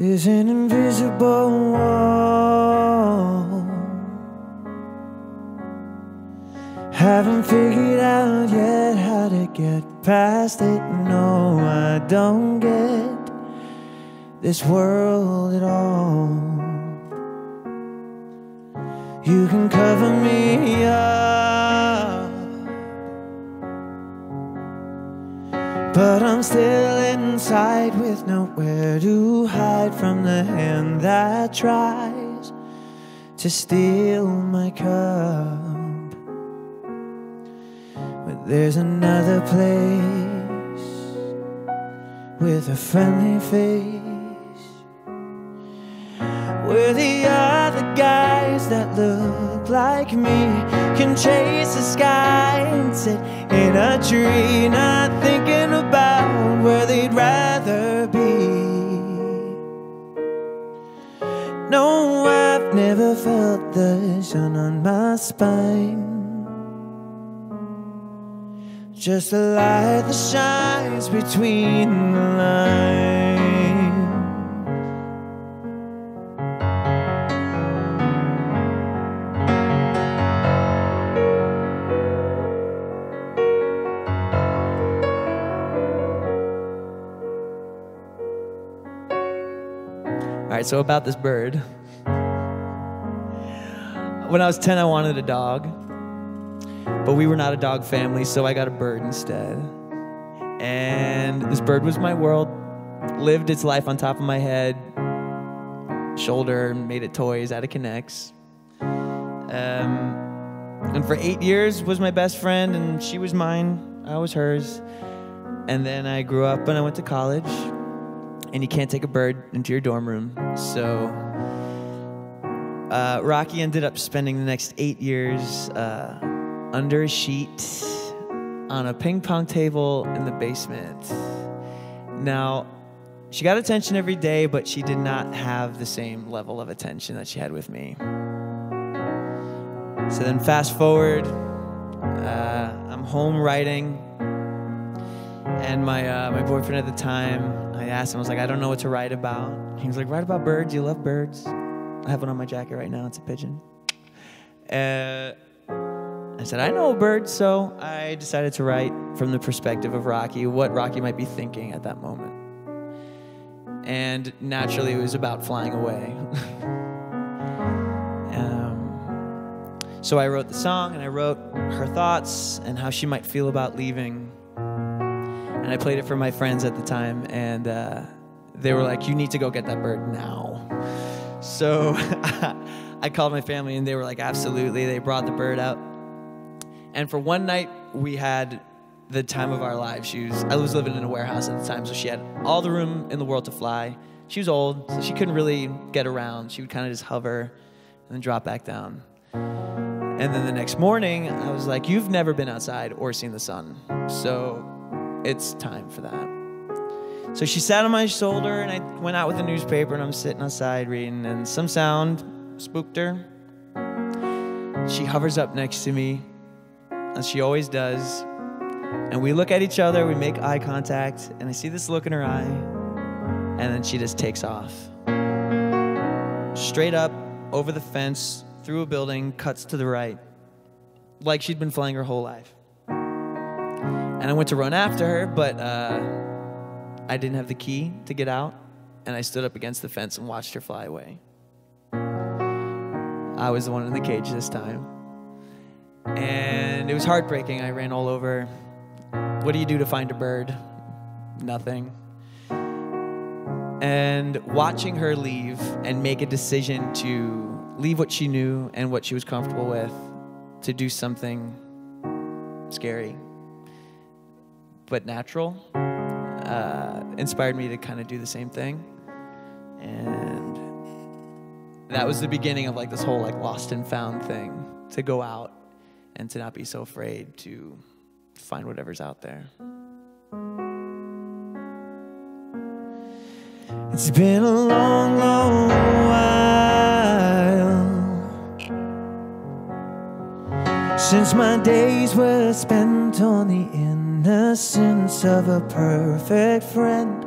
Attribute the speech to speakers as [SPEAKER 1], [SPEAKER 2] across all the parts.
[SPEAKER 1] There's an invisible wall. Haven't figured out yet how to get past it. No, I don't get this world at all. You can cover me up, but I'm still inside with nowhere to hide from the hand that tries to steal my cup. But there's another place with a friendly face, where the other guys that look like me can chase the sky and sit in a tree, not thinking about where they'd rather be. No, I've never felt the sun on my spine, just a light that shines between the lines. All right, so about this bird. When I was 10, I wanted a dog, but we were not a dog family, so I got a bird instead. And this bird was my world, lived its life on top of my head, shoulder, made it toys out of Connects. And for 8 years was my best friend, and she was mine, I was hers. And then I grew up and I went to college, and you can't take a bird into your dorm room. So Rocky ended up spending the next 8 years under a sheet on a ping pong table in the basement. Now, she got attention every day, but she did not have the same level of attention that she had with me. So then fast forward, I'm home writing, and my boyfriend at the time, I asked him, I was like, I don't know what to write about. He was like, write about birds, you love birds. I have one on my jacket right now, it's a pigeon. I said, I know a bird, so I decided to write from the perspective of Rocky, what Rocky might be thinking at that moment. And naturally, it was about flying away. So I wrote the song, and I wrote her thoughts and how she might feel about leaving. And I played it for my friends at the time, and they were like, you need to go get that bird now. So I called my family, and they were like, absolutely. They brought the bird out. And for one night, we had the time of our lives. I was living in a warehouse at the time, so she had all the room in the world to fly. She was old, so she couldn't really get around. She would kind of just hover and then drop back down. And then the next morning, I was like, you've never been outside or seen the sun, so it's time for that. So she sat on my shoulder, and I went out with a newspaper, and I'm sitting outside reading, and some sound spooked her. She hovers up next to me, as she always does, and we look at each other, we make eye contact, and I see this look in her eye, and then she just takes off. Straight up, over the fence, through a building, cuts to the right, like she'd been flying her whole life. And I went to run after her, but I didn't have the key to get out, and I stood up against the fence and watched her fly away. I was the one in the cage this time. And it was heartbreaking. I ran all over. What do you do to find a bird? Nothing. And watching her leave and make a decision to leave what she knew and what she was comfortable with to do something scary but natural inspired me to kind of do the same thing. And that was the beginning of like this whole like lost and found thing, to go out and to not be so afraid to find whatever's out there. It's been a long, long while since my days were spent on the innocence of a perfect friend.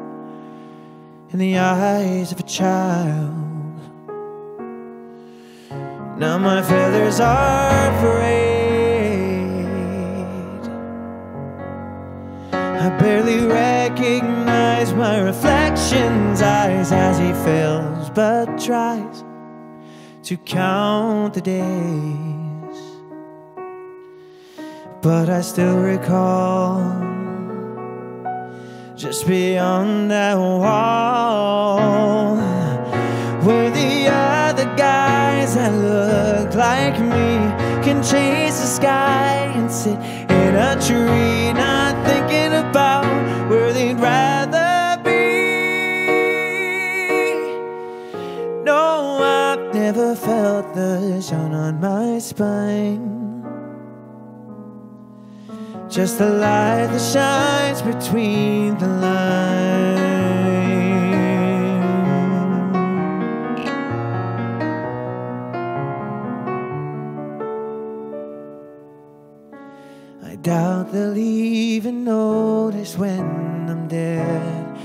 [SPEAKER 1] in the eyes of a child. Now my feathers are frayed. I barely recognize my reflection's eyes as he fails but tries to count the days. But I still recall, just beyond that wall, where the other guys that look like me can chase the sky and sit in a tree, not thinking about where they'd rather be. No, I've never felt the sun on my spine, just the light that shines between the lines. I doubt they'll even notice when I'm dead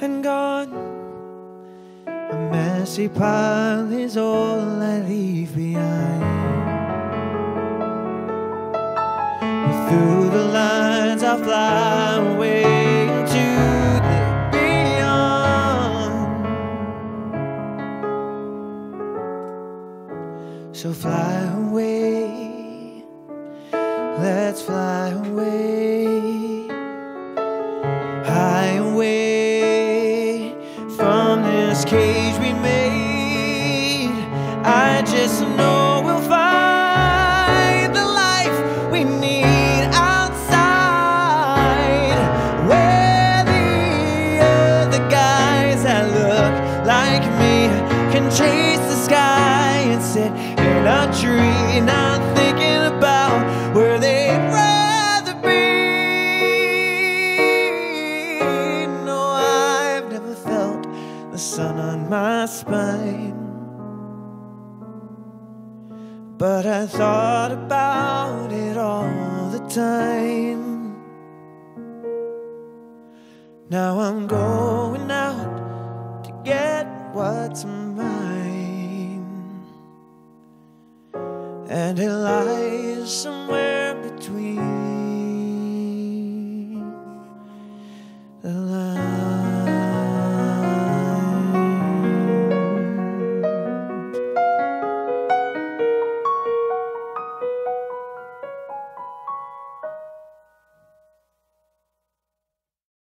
[SPEAKER 1] and gone. A messy pile is all I leave behind. Through the lines I'll fly away into the beyond. So fly away, let's fly away, high away from this cage we made. I just know we'll find the life we need like me, can chase the sky and sit in a tree, not thinking about where they'd rather be. No, I've never felt the sun on my spine, but I thought about it all the time. Now I'm going out to get what's mine, and it lies somewhere between